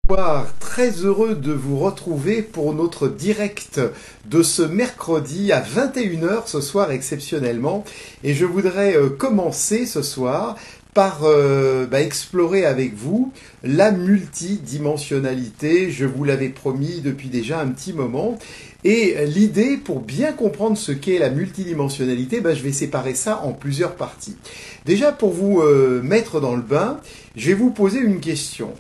Bonsoir, très heureux de vous retrouver pour notre direct de ce mercredi à 21 h ce soir exceptionnellement. Et je voudrais commencer ce soir par explorer avec vous la multidimensionnalité. Je vous l'avais promis depuis déjà un petit moment. Et l'idée, pour bien comprendre ce qu'est la multidimensionnalité, je vais séparer ça en plusieurs parties. Déjà, pour vous mettre dans le bain, je vais vous poser une question.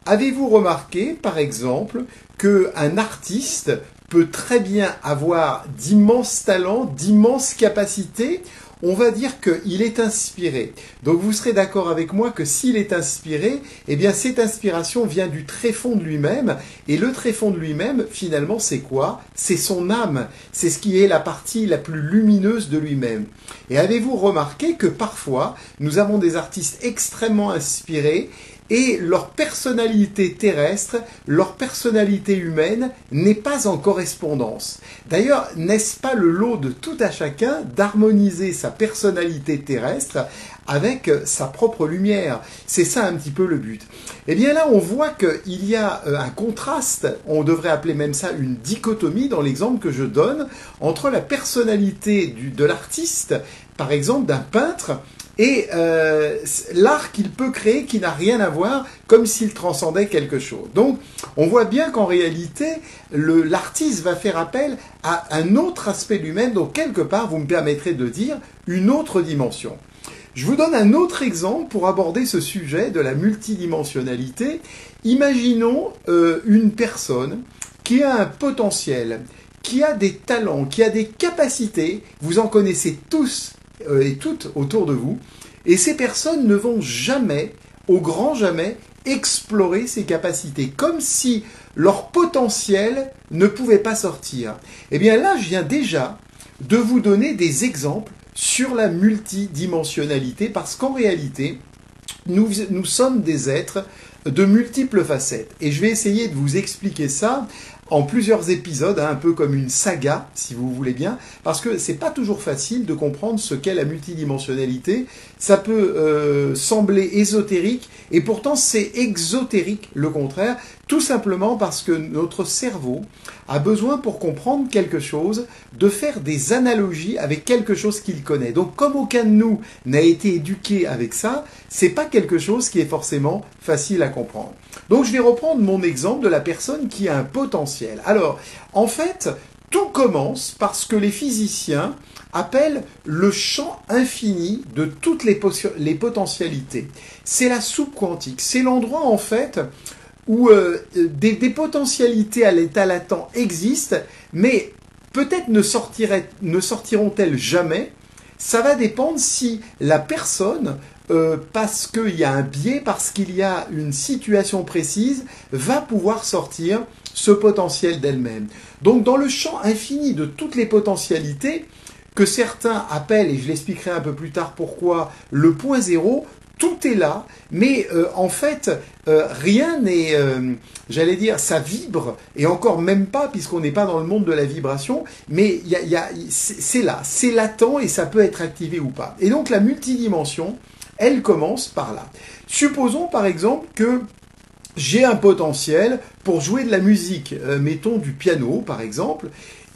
Avez-vous remarqué, par exemple, qu'un artiste peut très bien avoir d'immenses talents, d'immenses capacités? On va dire qu'il est inspiré. Donc vous serez d'accord avec moi que s'il est inspiré, eh bien cette inspiration vient du tréfonds de lui-même. Et le tréfonds de lui-même, finalement, c'est quoi? C'est son âme. C'est ce qui est la partie la plus lumineuse de lui-même. Et avez-vous remarqué que parfois, nous avons des artistes extrêmement inspirés et leur personnalité terrestre, leur personnalité humaine n'est pas en correspondance. D'ailleurs, n'est-ce pas le lot de tout à chacun d'harmoniser sa personnalité terrestre avec sa propre lumière? C'est ça un petit peu le but. Eh bien là, on voit qu'il y a un contraste, on devrait appeler même ça une dichotomie dans l'exemple que je donne, entre la personnalité de l'artiste, par exemple d'un peintre, et l'art qu'il peut créer qui n'a rien à voir, comme s'il transcendait quelque chose. Donc, on voit bien qu'en réalité, l'artiste va faire appel à un autre aspect de lui-même, donc quelque part, vous me permettrez de dire, une autre dimension. Je vous donne un autre exemple pour aborder ce sujet de la multidimensionnalité. Imaginons une personne qui a un potentiel, qui a des talents, qui a des capacités, vous en connaissez tous et toutes autour de vous, et ces personnes ne vont jamais, au grand jamais, explorer ces capacités, comme si leur potentiel ne pouvait pas sortir. Eh bien là, je viens déjà de vous donner des exemples sur la multidimensionnalité, parce qu'en réalité, nous sommes des êtres de multiples facettes. Et je vais essayer de vous expliquer ça en plusieurs épisodes, un peu comme une saga, si vous voulez bien, parce que c'est pas toujours facile de comprendre ce qu'est la multidimensionnalité. Ça peut sembler ésotérique, et pourtant c'est exotérique, le contraire, tout simplement parce que notre cerveau a besoin, pour comprendre quelque chose, de faire des analogies avec quelque chose qu'il connaît. Donc comme aucun de nous n'a été éduqué avec ça, c'est pas quelque chose qui est forcément facile à comprendre. Donc je vais reprendre mon exemple de la personne qui a un potentiel. Alors, en fait, tout commence parce que les physiciens appellent le champ infini de toutes les potentialités. C'est la soupe quantique. C'est l'endroit, en fait, où des potentialités à l'état latent existent, mais peut-être ne sortiront-elles jamais. Ça va dépendre si la personne, parce qu'il y a un biais, parce qu'il y a une situation précise, va pouvoir sortir ce potentiel d'elle-même. Donc dans le champ infini de toutes les potentialités, que certains appellent, et je l'expliquerai un peu plus tard pourquoi, le point zéro, tout est là, mais en fait, rien n'est, j'allais dire, ça vibre, et encore même pas, puisqu'on n'est pas dans le monde de la vibration, mais c'est là, c'est latent, et ça peut être activé ou pas. Et donc la multidimension, elle commence par là. Supposons par exemple que j'ai un potentiel pour jouer de la musique, mettons du piano par exemple,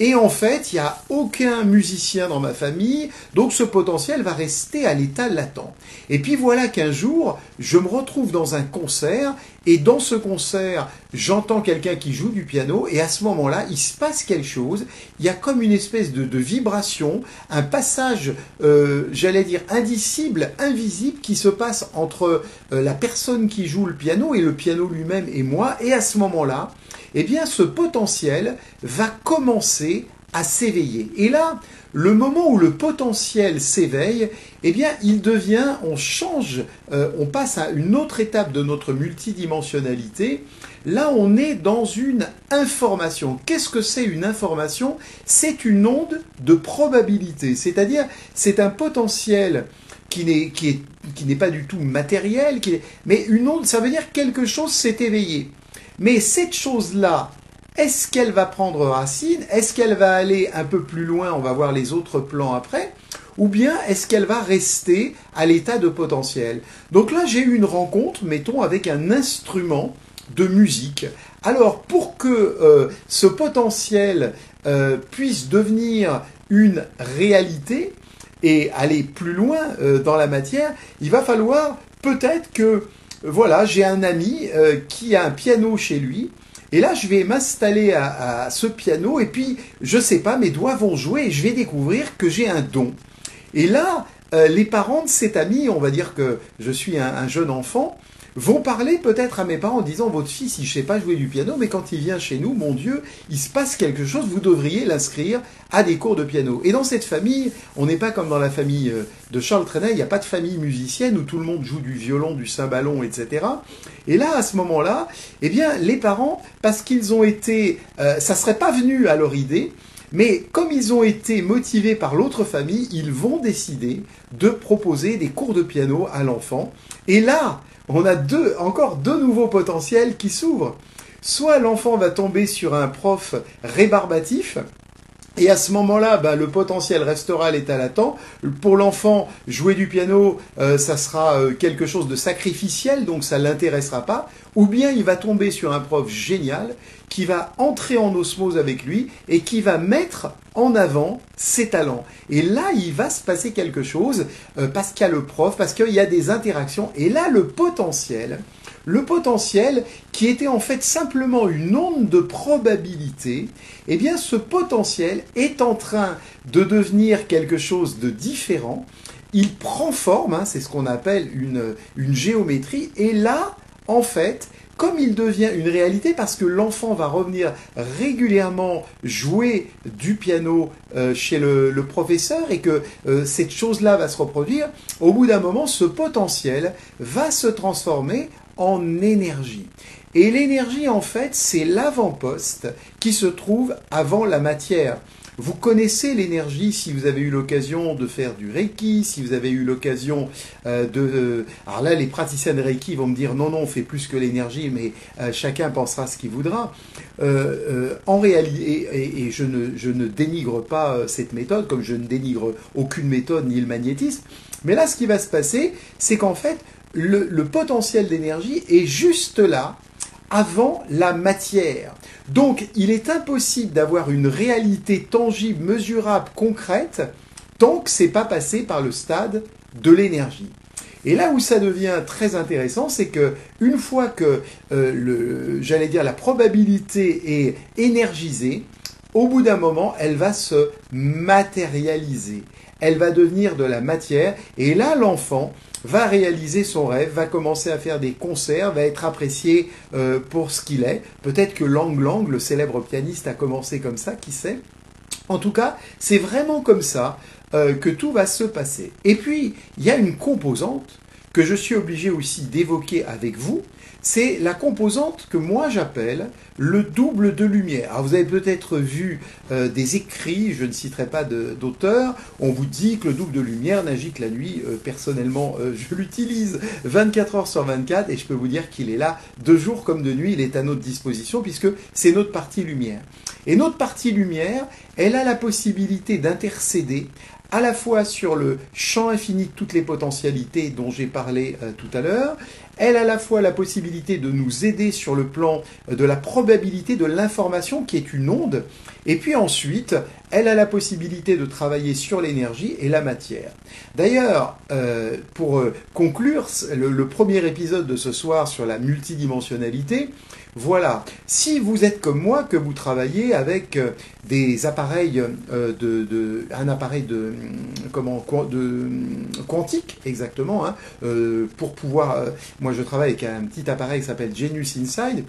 et en fait, il n'y a aucun musicien dans ma famille, donc ce potentiel va rester à l'état latent. Et puis voilà qu'un jour, je me retrouve dans un concert, et dans ce concert, j'entends quelqu'un qui joue du piano, et à ce moment-là, il se passe quelque chose, il y a comme une espèce de vibration, un passage, j'allais dire, indicible, invisible, qui se passe entre la personne qui joue le piano et le piano lui-même et moi, et à ce moment-là, eh bien, ce potentiel va commencer à s'éveiller. Et là, le moment où le potentiel s'éveille, eh bien, on change, on passe à une autre étape de notre multidimensionnalité. Là, on est dans une information. Qu'est-ce que c'est une information? C'est une onde de probabilité. C'est-à-dire, c'est un potentiel qui n'est pas du tout matériel, mais une onde, ça veut dire quelque chose s'est éveillé. Mais cette chose-là, est-ce qu'elle va prendre racine? Est-ce qu'elle va aller un peu plus loin? On va voir les autres plans après. Ou bien est-ce qu'elle va rester à l'état de potentiel? Donc là, j'ai eu une rencontre, mettons, avec un instrument de musique. Alors, pour que ce potentiel puisse devenir une réalité et aller plus loin dans la matière, il va falloir peut-être que, voilà, j'ai un ami qui a un piano chez lui, et là je vais m'installer à ce piano, et puis, je sais pas, mes doigts vont jouer, et je vais découvrir que j'ai un don. Et là, les parents de cet ami, on va dire que je suis un jeune enfant, vont parler peut-être à mes parents en disant « Votre fils, il ne sait pas jouer du piano, mais quand il vient chez nous, mon Dieu, il se passe quelque chose, vous devriez l'inscrire à des cours de piano. » Et dans cette famille, on n'est pas comme dans la famille de Charles Trenet, il n'y a pas de famille musicienne où tout le monde joue du violon, du cymbalon, etc. Et là, à ce moment-là, eh bien, les parents, parce qu'ils ont été... ça ne serait pas venu à leur idée, mais comme ils ont été motivés par l'autre famille, ils vont décider de proposer des cours de piano à l'enfant. Et là, on a encore deux nouveaux potentiels qui s'ouvrent. Soit l'enfant va tomber sur un prof rébarbatif, et à ce moment-là, le potentiel restera à l'état latent. Pour l'enfant, jouer du piano, ça sera quelque chose de sacrificiel, donc ça ne l'intéressera pas. Ou bien il va tomber sur un prof génial qui va entrer en osmose avec lui et qui va mettre en avant ses talents. Et là, il va se passer quelque chose parce qu'il y a le prof, parce qu'il y a des interactions. Et là, le potentiel qui était en fait simplement une onde de probabilité, eh bien ce potentiel est en train de devenir quelque chose de différent. Il prend forme, c'est ce qu'on appelle une géométrie, et là, en fait, comme il devient une réalité, parce que l'enfant va revenir régulièrement jouer du piano chez le professeur et que cette chose-là va se reproduire, au bout d'un moment, ce potentiel va se transformer en énergie. Et l'énergie, en fait, c'est l'avant-poste qui se trouve avant la matière. Vous connaissez l'énergie si vous avez eu l'occasion de faire du Reiki, si vous avez eu l'occasion alors là, les praticiens de Reiki vont me dire non, on fait plus que l'énergie, mais chacun pensera ce qu'il voudra. En réalité, et je ne dénigre pas cette méthode, comme je ne dénigre aucune méthode ni le magnétisme, mais là, ce qui va se passer, c'est qu'en fait, le potentiel d'énergie est juste là, avant la matière. Donc, il est impossible d'avoir une réalité tangible, mesurable, concrète, tant que c'est pas passé par le stade de l'énergie. Et là où ça devient très intéressant, c'est que une fois que, j'allais dire, la probabilité est énergisée, au bout d'un moment, elle va se matérialiser. Elle va devenir de la matière, et là, l'enfant va réaliser son rêve, va commencer à faire des concerts, va être apprécié pour ce qu'il est. Peut-être que Lang Lang, le célèbre pianiste, a commencé comme ça, qui sait. En tout cas, c'est vraiment comme ça que tout va se passer. Et puis, il y a une composante que je suis obligé aussi d'évoquer avec vous, c'est la composante que moi j'appelle le double de lumière. Alors vous avez peut-être vu des écrits, je ne citerai pas d'auteur, on vous dit que le double de lumière n'agit que la nuit. Personnellement, je l'utilise 24 heures sur 24 et je peux vous dire qu'il est là de jour comme de nuit, il est à notre disposition puisque c'est notre partie lumière. Et notre partie lumière, elle a la possibilité d'intercéder à la fois sur le champ infini de toutes les potentialités dont j'ai parlé tout à l'heure, elle a à la fois la possibilité de nous aider sur le plan de la probabilité de l'information qui est une onde, et puis ensuite, elle a la possibilité de travailler sur l'énergie et la matière. D'ailleurs, pour conclure le premier épisode de ce soir sur la multidimensionnalité, voilà, si vous êtes comme moi, que vous travaillez avec des appareils un appareil quantique, exactement, pour pouvoir, moi je travaille avec un petit appareil qui s'appelle Genius Inside,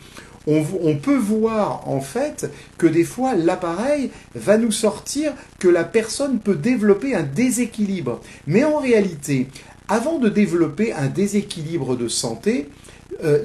on peut voir en fait que des fois l'appareil va nous sortir que la personne peut développer un déséquilibre. Mais en réalité, avant de développer un déséquilibre de santé,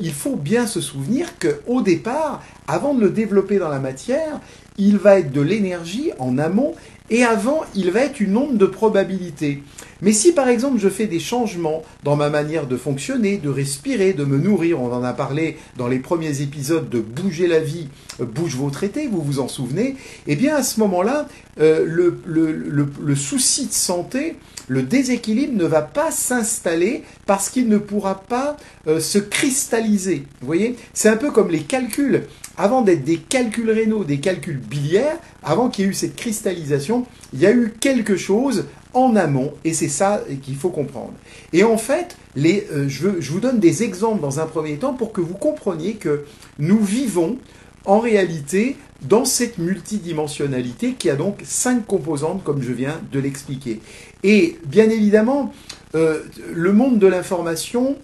il faut bien se souvenir qu'au départ, avant de le développer dans la matière, il va être de l'énergie en amont et avant, il va être une onde de probabilité. Mais si par exemple je fais des changements dans ma manière de fonctionner, de respirer, de me nourrir, on en a parlé dans les premiers épisodes de Bouger la vie, bouge vos traités, vous vous en souvenez, eh bien à ce moment-là, le souci de santé, le déséquilibre ne va pas s'installer parce qu'il ne pourra pas se cristalliser. Vous voyez, c'est un peu comme les calculs. Avant d'être des calculs rénaux, des calculs biliaires, avant qu'il y ait eu cette cristallisation, il y a eu quelque chose en amont, et c'est ça qu'il faut comprendre. Et en fait, je vous donne des exemples dans un premier temps pour que vous compreniez que nous vivons en réalité dans cette multidimensionnalité qui a donc 5 composantes, comme je viens de l'expliquer. Et bien évidemment, le monde de l'information,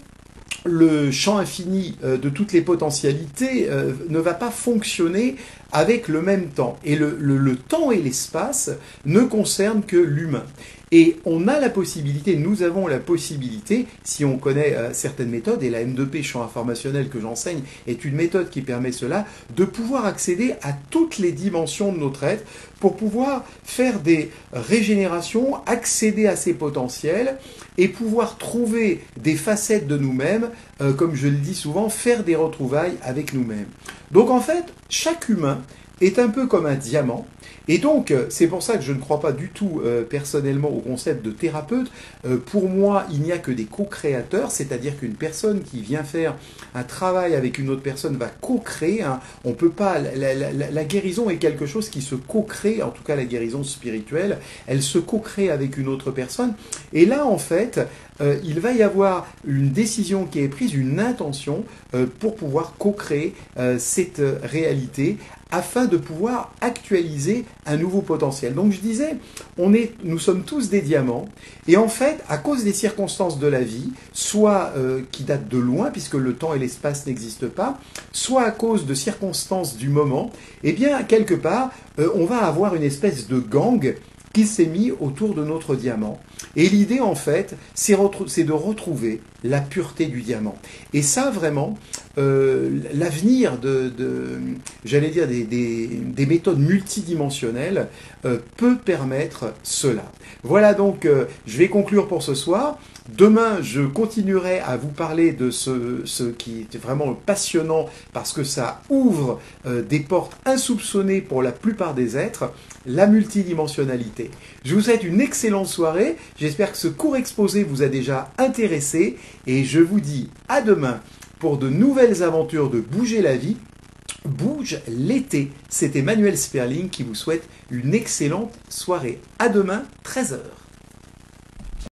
le champ infini de toutes les potentialités ne va pas fonctionner avec le même temps. Et le temps et l'espace ne concernent que l'humain. Et on a la possibilité, nous avons la possibilité, si on connaît certaines méthodes, et la M2P, champ informationnel que j'enseigne, est une méthode qui permet cela, de pouvoir accéder à toutes les dimensions de notre être pour pouvoir faire des régénérations, accéder à ces potentiels et pouvoir trouver des facettes de nous-mêmes, comme je le dis souvent, faire des retrouvailles avec nous-mêmes. Donc en fait, chaque humain est un peu comme un diamant. Et donc, c'est pour ça que je ne crois pas du tout personnellement au concept de thérapeute. Pour moi, il n'y a que des co-créateurs, c'est-à-dire qu'une personne qui vient faire un travail avec une autre personne va co-créer. On peut pas. La guérison est quelque chose qui se co-crée, en tout cas la guérison spirituelle, elle se co-crée avec une autre personne. Et là, en fait, il va y avoir une décision qui est prise, une intention pour pouvoir co-créer cette réalité afin de pouvoir actualiser un nouveau potentiel. Donc je disais, nous sommes tous des diamants, et en fait, à cause des circonstances de la vie, soit qui datent de loin, puisque le temps et l'espace n'existent pas, soit à cause de circonstances du moment, eh bien, quelque part, on va avoir une espèce de gang qui s'est mis autour de notre diamant. Et l'idée, en fait, c'est de retrouver la pureté du diamant. Et ça, vraiment, l'avenir j'allais dire, des méthodes multidimensionnelles peut permettre cela. Voilà donc, je vais conclure pour ce soir. Demain, je continuerai à vous parler de ce qui est vraiment passionnant parce que ça ouvre des portes insoupçonnées pour la plupart des êtres, la multidimensionnalité. Je vous souhaite une excellente soirée. J'espère que ce court exposé vous a déjà intéressé et je vous dis à demain pour de nouvelles aventures de Bouger la vie. Bouge l'été. C'est Emmanuel Sperling qui vous souhaite une excellente soirée. À demain, 13 h.